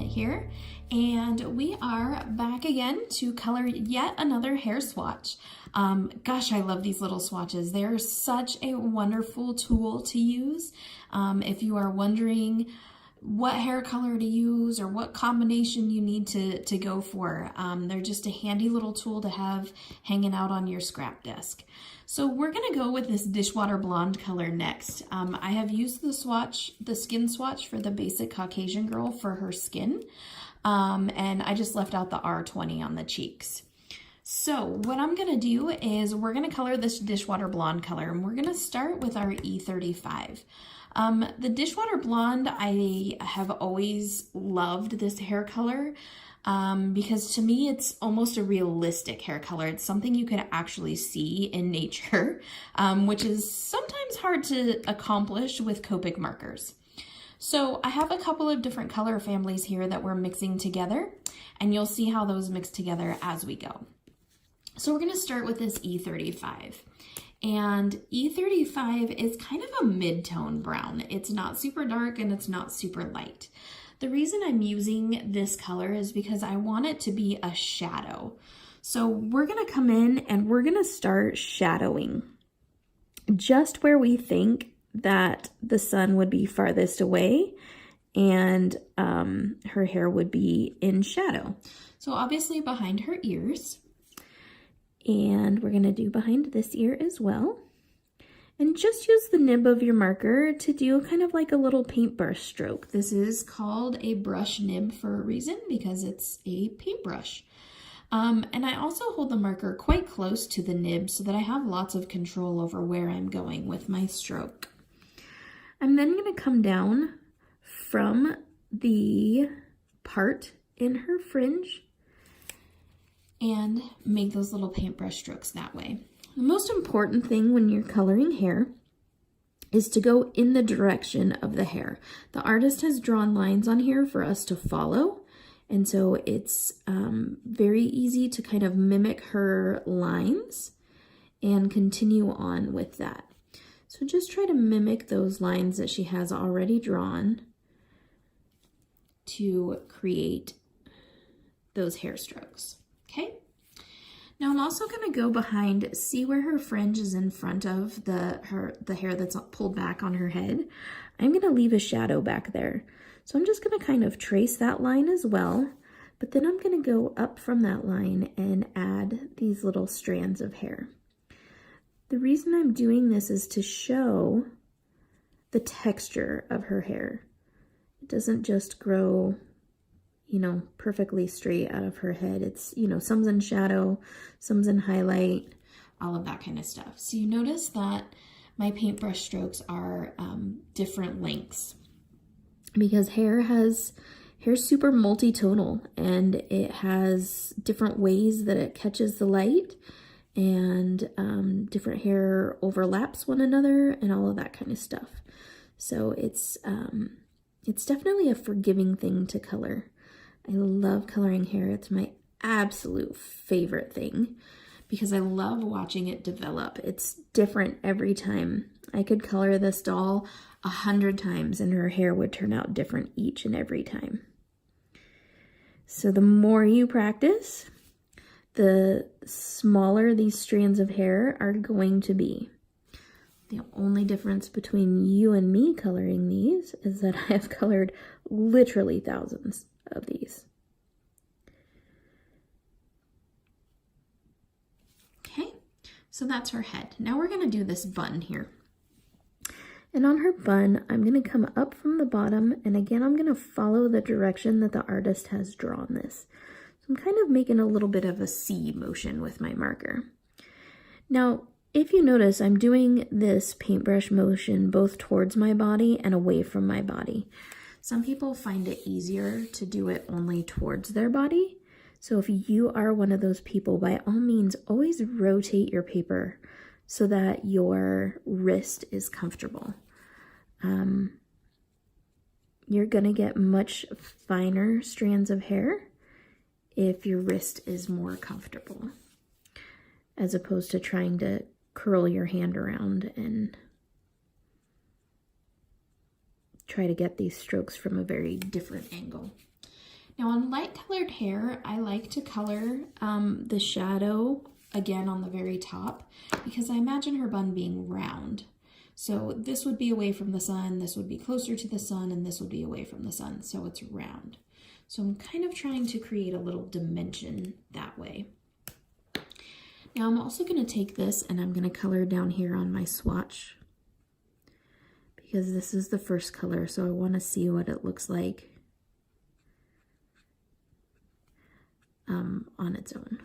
here, and we are back again to color yet another hair swatch. Gosh, I love these little swatches. They're such a wonderful tool to use. If you are wondering what hair color to use or what combination you need to go for, they're just a handy little tool to have hanging out on your scrap desk. So we're gonna go with this Dishwater blonde color next. I have used the skin swatch for the basic Caucasian girl for her skin, and I just left out the R20 on the cheeks. So what I'm gonna do is we're gonna color this Dishwater blonde color, and we're gonna start with our E35. The Dishwater blonde, I have always loved this hair color because to me it's almost a realistic hair color. It's something you can actually see in nature, which is sometimes hard to accomplish with Copic markers. So I have a couple of different color families here that we're mixing together, and you'll see how those mix together as we go. So we're going to start with this E35. And E35 is kind of a mid-tone brown. It's not super dark and it's not super light. The reason I'm using this color is because I want it to be a shadow. So we're going to come in and we're going to start shadowing just where we think that the sun would be farthest away and her hair would be in shadow. So obviously behind her ears. And we're going to do behind this ear as well. And just use the nib of your marker to do kind of like a little paintbrush stroke. This is called a brush nib for a reason, because it's a paintbrush. And I also hold the marker quite close to the nib so that I have lots of control over where I'm going with my stroke. I'm then going to come down from the part in her fringe and make those little paintbrush strokes that way. The most important thing when you're coloring hair is to go in the direction of the hair. The artist has drawn lines on here for us to follow, and so it's very easy to kind of mimic her lines and continue on with that. So just try to mimic those lines that she has already drawn to create those hair strokes. Okay, now I'm also going to go behind, see where her fringe is in front of the hair that's pulled back on her head. I'm going to leave a shadow back there. So I'm just going to kind of trace that line as well, but then I'm going to go up from that line and add these little strands of hair. The reason I'm doing this is to show the texture of her hair. It doesn't just grow, you know, perfectly straight out of her head. It's, you know, some's in shadow, some's in highlight, all of that kind of stuff. So you notice that my paintbrush strokes are different lengths because hair's super multi-tonal, and it has different ways that it catches the light, and different hair overlaps one another and all of that kind of stuff. So it's definitely a forgiving thing to color. I love coloring hair. It's my absolute favorite thing because I love watching it develop. It's different every time. I could color this doll 100 times and her hair would turn out different each and every time. So the more you practice, the smaller these strands of hair are going to be. The only difference between you and me coloring these is that I have colored literally thousands of these. Okay, so that's her head. Now we're going to do this bun here. And on her bun, I'm going to come up from the bottom, and again, I'm going to follow the direction that the artist has drawn this. So I'm kind of making a little bit of a C motion with my marker. Now, if you notice, I'm doing this paintbrush motion both towards my body and away from my body. Some people find it easier to do it only towards their body. So if you are one of those people, by all means, always rotate your paper so that your wrist is comfortable. You're gonna get much finer strands of hair if your wrist is more comfortable, as opposed to trying to curl your hand around and try to get these strokes from a very different angle. Now on light colored hair, I like to color the shadow again on the very top because I imagine her bun being round. So this would be away from the sun, this would be closer to the sun, and this would be away from the sun, so it's round. So I'm kind of trying to create a little dimension that way. Now I'm also going to take this and I'm going to color down here on my swatch because this is the first color, so I want to see what it looks like on its own.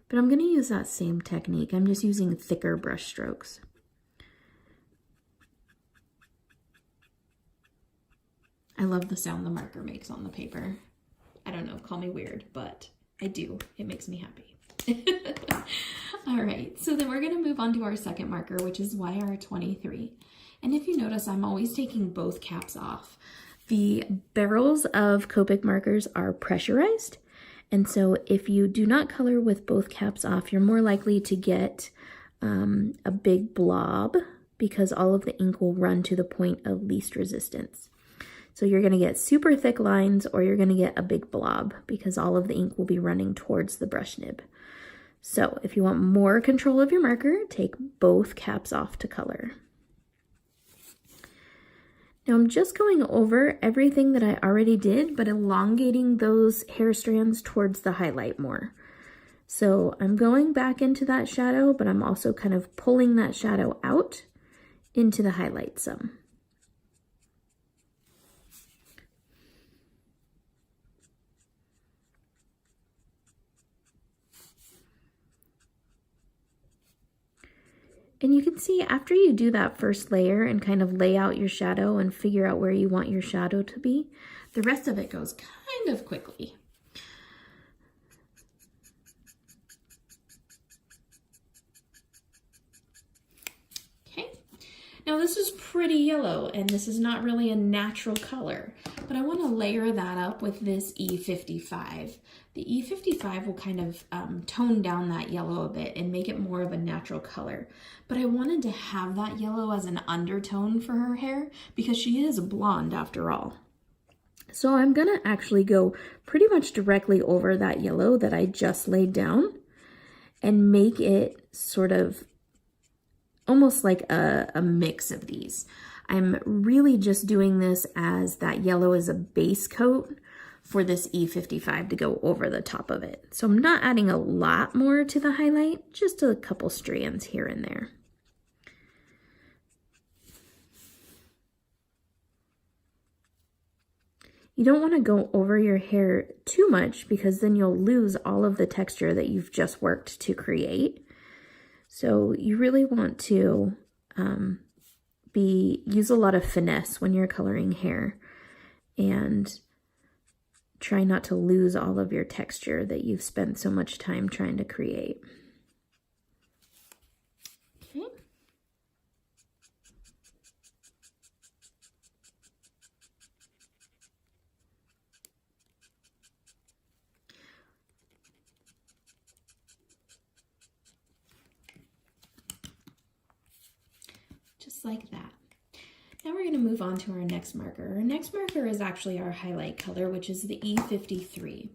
But I'm going to use that same technique. I'm just using thicker brush strokes. I love the sound the marker makes on the paper. I don't know, call me weird, but I do. It makes me happy. All right, so then we're going to move on to our second marker, which is YR23. And if you notice, I'm always taking both caps off. The barrels of Copic markers are pressurized, and so if you do not color with both caps off, you're more likely to get a big blob because all of the ink will run to the point of least resistance. So you're going to get super thick lines or you're going to get a big blob because all of the ink will be running towards the brush nib. So if you want more control of your marker, take both caps off to color. Now I'm just going over everything that I already did, but elongating those hair strands towards the highlight more. So I'm going back into that shadow, but I'm also kind of pulling that shadow out into the highlight some. And you can see after you do that first layer and kind of lay out your shadow and figure out where you want your shadow to be, the rest of it goes kind of quickly. Okay, now this is pretty yellow and this is not really a natural color, but I want to layer that up with this E55. The E55 will kind of tone down that yellow a bit and make it more of a natural color. But I wanted to have that yellow as an undertone for her hair because she is blonde after all. So I'm gonna actually go pretty much directly over that yellow that I just laid down and make it sort of almost like a mix of these. I'm really just doing this as that yellow is a base coat for this E55 to go over the top of it. So I'm not adding a lot more to the highlight, just a couple strands here and there. You don't want to go over your hair too much because then you'll lose all of the texture that you've just worked to create. So you really want to use a lot of finesse when you're coloring hair and try not to lose all of your texture that you've spent so much time trying to create. Okay. Just like that. Now we're going to move on to our next marker. Our next marker is actually our highlight color, which is the E53.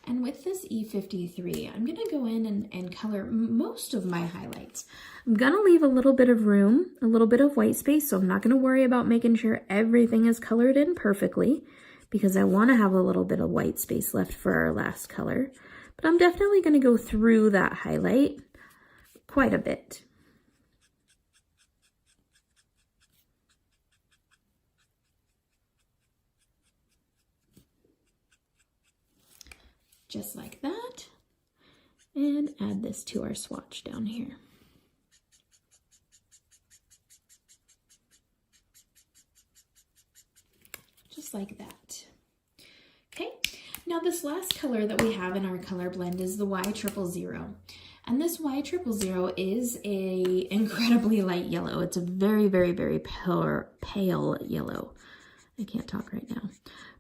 And with this E53, I'm going to go in and color most of my highlights. I'm going to leave a little bit of room, a little bit of white space, so I'm not going to worry about making sure everything is colored in perfectly because I want to have a little bit of white space left for our last color. But I'm definitely going to go through that highlight quite a bit. Just like that, and add this to our swatch down here. Just like that. Okay, now this last color that we have in our color blend is the Y000. And this Y000 is a incredibly light yellow. It's a very, very, very pale yellow. I can't talk right now.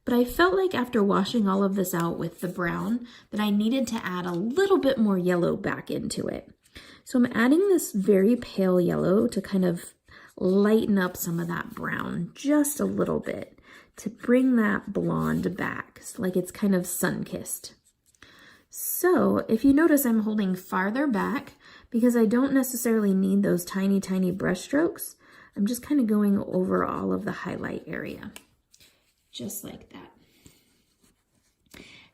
But I felt like after washing all of this out with the brown that I needed to add a little bit more yellow back into it. So I'm adding this very pale yellow to kind of lighten up some of that brown just a little bit to bring that blonde back, like it's kind of sun-kissed. So if you notice, I'm holding farther back because I don't necessarily need those tiny, tiny brush strokes. I'm just kind of going over all of the highlight area, just like that.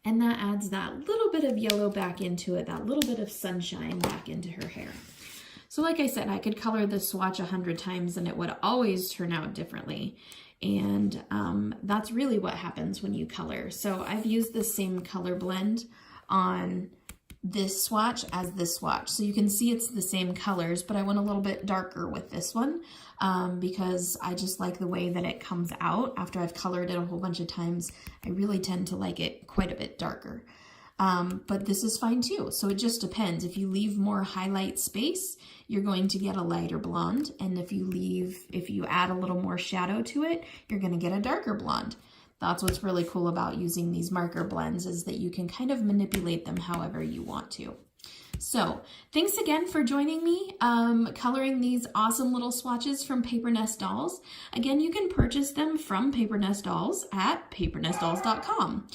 And that adds that little bit of yellow back into it, that little bit of sunshine back into her hair. So like I said, I could color this swatch 100 times and it would always turn out differently. And that's really what happens when you color. So I've used the same color blend on this swatch as this swatch. So you can see it's the same colors, but I went a little bit darker with this one because I just like the way that it comes out after I've colored it a whole bunch of times. I really tend to like it quite a bit darker. But this is fine too. So it just depends. If you leave more highlight space, you're going to get a lighter blonde. And if you add a little more shadow to it, you're going to get a darker blonde. That's what's really cool about using these marker blends, is that you can kind of manipulate them however you want to. So thanks again for joining me coloring these awesome little swatches from Paper Nest Dolls. Again, you can purchase them from Paper Nest Dolls at papernestdolls.com.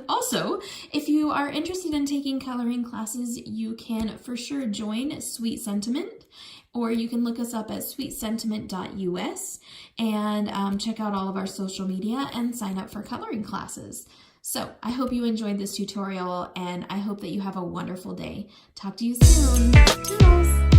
Also, if you are interested in taking coloring classes, you can for sure join Sweet Sentiment, or you can look us up at sweetsentiment.us and check out all of our social media and sign up for coloring classes. So I hope you enjoyed this tutorial, and I hope that you have a wonderful day. Talk to you soon. Toodles!